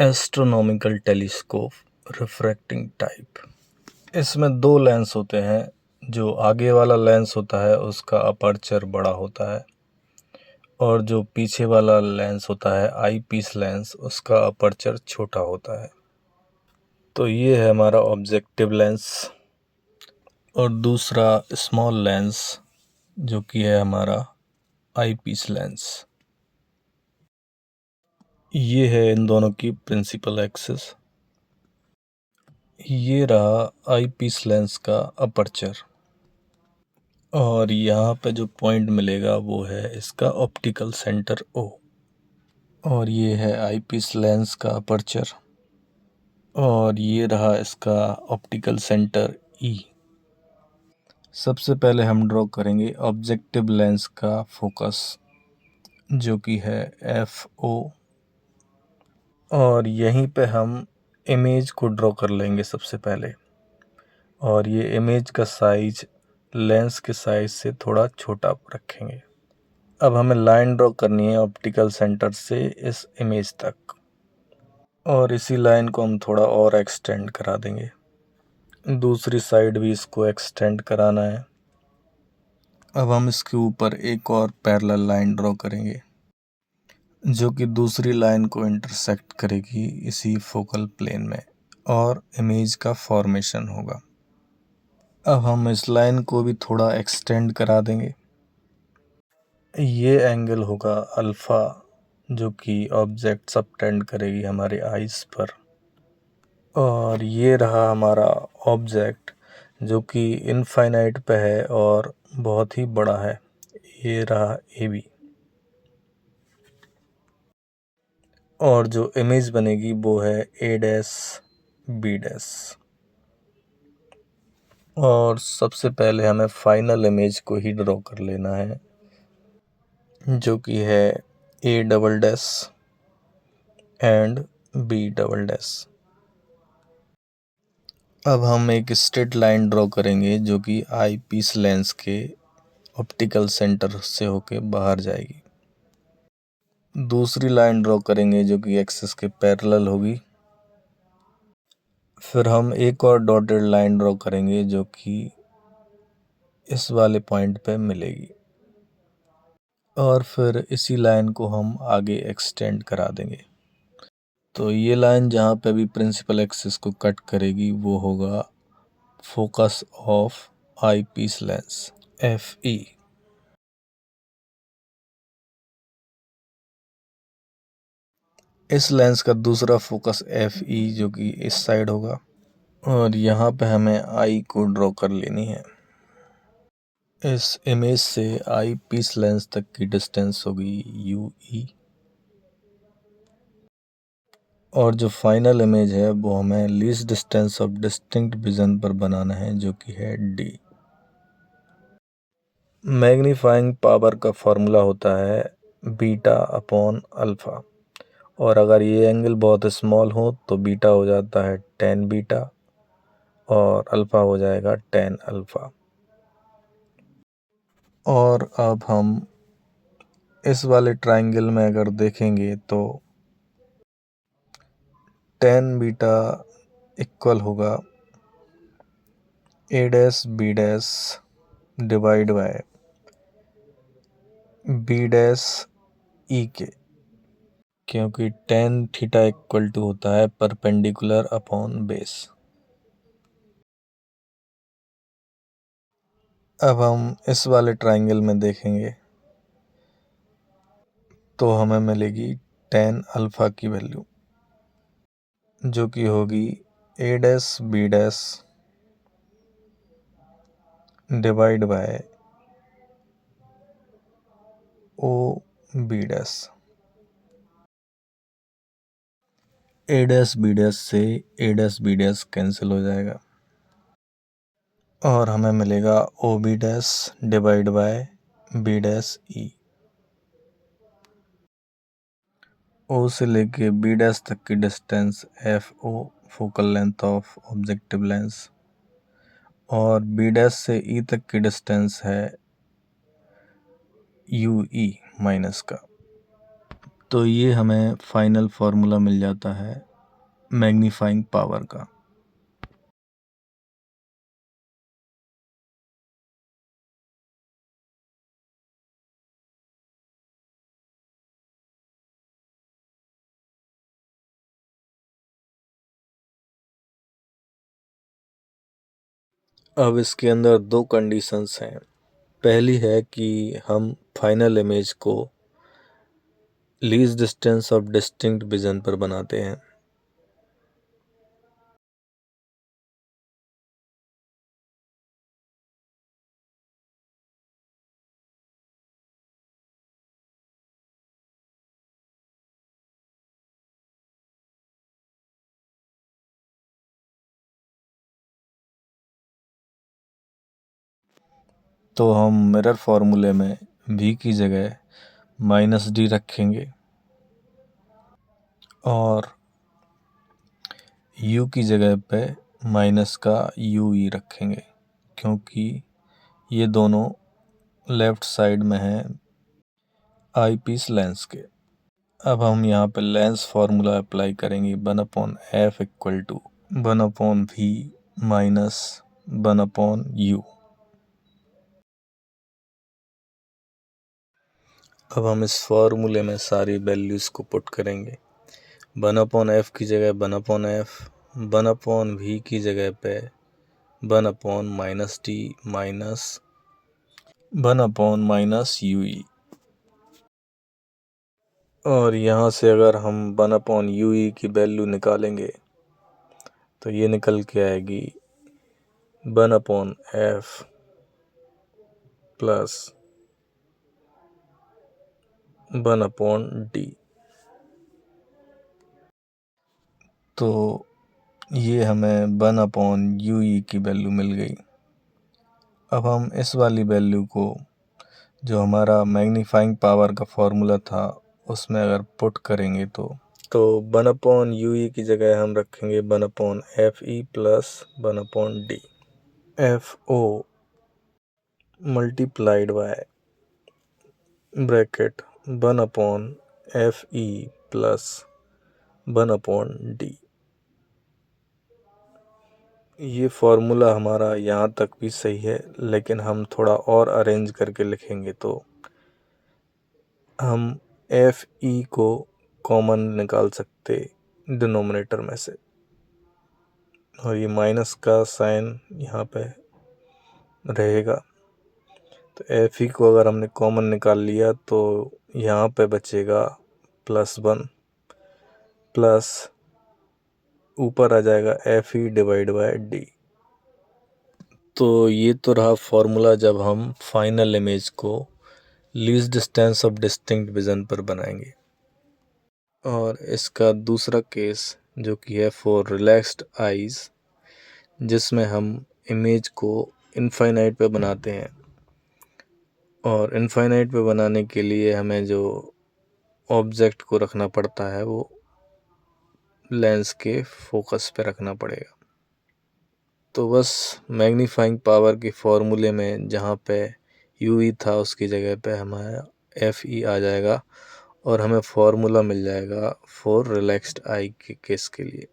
Astronomical telescope refracting type. इसमें दो lens होते हैं। जो आगे वाला लेंस होता है उसका अपर्चर बड़ा होता है और जो पीछे वाला लेंस होता है आई पीस लेंस, उसका अपर्चर छोटा होता है। तो ये है हमारा ऑब्जेक्टिव लेंस और दूसरा स्मॉल लेंस जो कि है हमारा आई पीस लेंस। ये है इन दोनों की प्रिंसिपल एक्सिस। ये रहा आई पीस लेंस का अपर्चर और यहाँ पे जो पॉइंट मिलेगा वो है इसका ऑप्टिकल सेंटर ओ। और ये है आई पीस लेंस का अपर्चर और ये रहा इसका ऑप्टिकल सेंटर ई। सबसे पहले हम ड्रॉ करेंगे ऑब्जेक्टिव लेंस का फोकस जो कि है एफ ओ और यहीं पे हम इमेज को ड्रॉ कर लेंगे सबसे पहले। और ये इमेज का साइज लेंस के साइज से थोड़ा छोटा रखेंगे। अब हमें लाइन ड्रॉ करनी है ऑप्टिकल सेंटर से इस इमेज तक और इसी लाइन को हम थोड़ा और एक्सटेंड करा देंगे। दूसरी साइड भी इसको एक्सटेंड कराना है। अब हम इसके ऊपर एक और पैरेलल लाइन ड्रॉ करेंगे जो कि दूसरी लाइन को इंटरसेक्ट करेगी इसी फोकल प्लेन में और इमेज का फॉर्मेशन होगा। अब हम इस लाइन को भी थोड़ा एक्सटेंड करा देंगे। ये एंगल होगा अल्फ़ा जो कि ऑब्जेक्ट सबटेंड करेगी हमारे आइज़ पर। और ये रहा हमारा ऑब्जेक्ट जो कि इनफाइनाइट पे है और बहुत ही बड़ा है। ये रहा ए बी और जो इमेज बनेगी वो है ए डैश बी डैश। और सबसे पहले हमें फाइनल इमेज को ही ड्रॉ कर लेना है जो कि है A double dash and B double dash. अब हम एक स्ट्रेट लाइन ड्रॉ करेंगे जो कि आई पीस लेंस के ऑप्टिकल सेंटर से होके बाहर जाएगी। दूसरी लाइन ड्रॉ करेंगे जो कि एक्सिस के पैरेलल होगी। फिर हम एक और डॉटेड लाइन ड्रॉ करेंगे जो कि इस वाले पॉइंट पे मिलेगी और फिर इसी लाइन को हम आगे एक्सटेंड करा देंगे। तो ये लाइन जहाँ पे भी प्रिंसिपल एक्सिस को कट करेगी वो होगा focus of eyepiece lens F E. इस लेंस का दूसरा फोकस एफ ई जो कि इस साइड होगा और यहाँ पे हमें आई को ड्रॉ कर लेनी है। इस इमेज से आई पीस लेंस तक की डिस्टेंस होगी यू ई और जो फाइनल इमेज है वो हमें least distance of distinct vision पर बनाना है जो कि है डी। मैग्नीफाइंग पावर का फॉर्मूला होता है बीटा अपॉन अल्फ़ा और अगर ये एंगल बहुत स्मॉल हो तो बीटा हो जाता है टेन बीटा और अल्फ़ा हो जाएगा टेन अल्फ़ा। और अब हम इस वाले ट्रायंगल में अगर देखेंगे तो टेन बीटा इक्वल होगा A dash B dash divide by B dash E के, क्योंकि टेन थीटा इक्वल टू होता है परपेंडिकुलर अपॉन बेस। अब हम इस वाले ट्रायंगल में देखेंगे तो हमें मिलेगी टेन अल्फ़ा की वैल्यू जो कि होगी A dash B dash divide by O B dash. A dash B dash से A dash B dash cancel हो जाएगा और हमें मिलेगा O B dash divide by B dash E. O से लेके बी डैश तक की distance F O focal length of objective lens और बी डैश से ई तक की डिस्टेंस है यू ई माइनस का। तो ये हमें फाइनल फार्मूला मिल जाता है मैग्नीफाइंग पावर का। अब इसके अंदर दो कंडीशंस हैं। पहली है कि हम फाइनल इमेज को least distance of distinct vision पर बनाते हैं। तो हम मिरर फॉर्मूले में v की जगह -d रखेंगे और u की जगह पे माइनस का ue रखेंगे, क्योंकि ये दोनों लेफ्ट साइड में हैं आई पीस लेंस के। अब हम यहाँ पे लेंस फार्मूला अप्लाई करेंगे 1/f equal to 1/v minus 1/u। अब हम इस फार्मूले में सारी वैल्यूज़ को पुट करेंगे। 1/f की जगह 1/f, 1/v की जगह पे 1/-d माइनस 1/-ue। और यहाँ से अगर हम 1/ue की वैल्यू निकालेंगे तो ये निकल के आएगी 1/f प्लस 1/d। तो ये हमें 1/ue की वैल्यू मिल गई। अब हम इस वाली वैल्यू को, जो हमारा मैग्नीफाइंग पावर का फॉर्मूला था, उसमें अगर पुट करेंगे तो 1/ue की जगह हम रखेंगे 1/fe plus 1/d। FO multiplied by bracket 1/fe plus 1/d। ये फॉर्मूला हमारा यहाँ तक भी सही है, लेकिन हम थोड़ा और अरेंज करके लिखेंगे तो हम FE को कॉमन निकाल सकते डिनोमिनेटर में से, और ये माइनस का साइन यहाँ पे रहेगा। तो FE को अगर हमने कॉमन निकाल लिया तो यहाँ पे बचेगा +1 प्लस ऊपर आ जाएगा FE डिवाइड बाय D। तो ये तो रहा फॉर्मूला जब हम फाइनल इमेज को least distance of distinct vision पर बनाएंगे। और इसका दूसरा केस जो कि है फॉर रिलैक्स्ड आइज, जिसमें हम इमेज को इनफाइनाइट पे बनाते हैं। और इनफाइनाइट पे बनाने के लिए हमें जो ऑब्जेक्ट को रखना पड़ता है वो लेंस के फोकस पे रखना पड़ेगा। तो बस मैग्नीफाइंग पावर के फॉर्मूले में जहाँ पे यूई था उसकी जगह पे हमारा FE आ जाएगा और हमें फॉर्मूला मिल जाएगा फॉर रिलैक्स्ड आई के केस के लिए।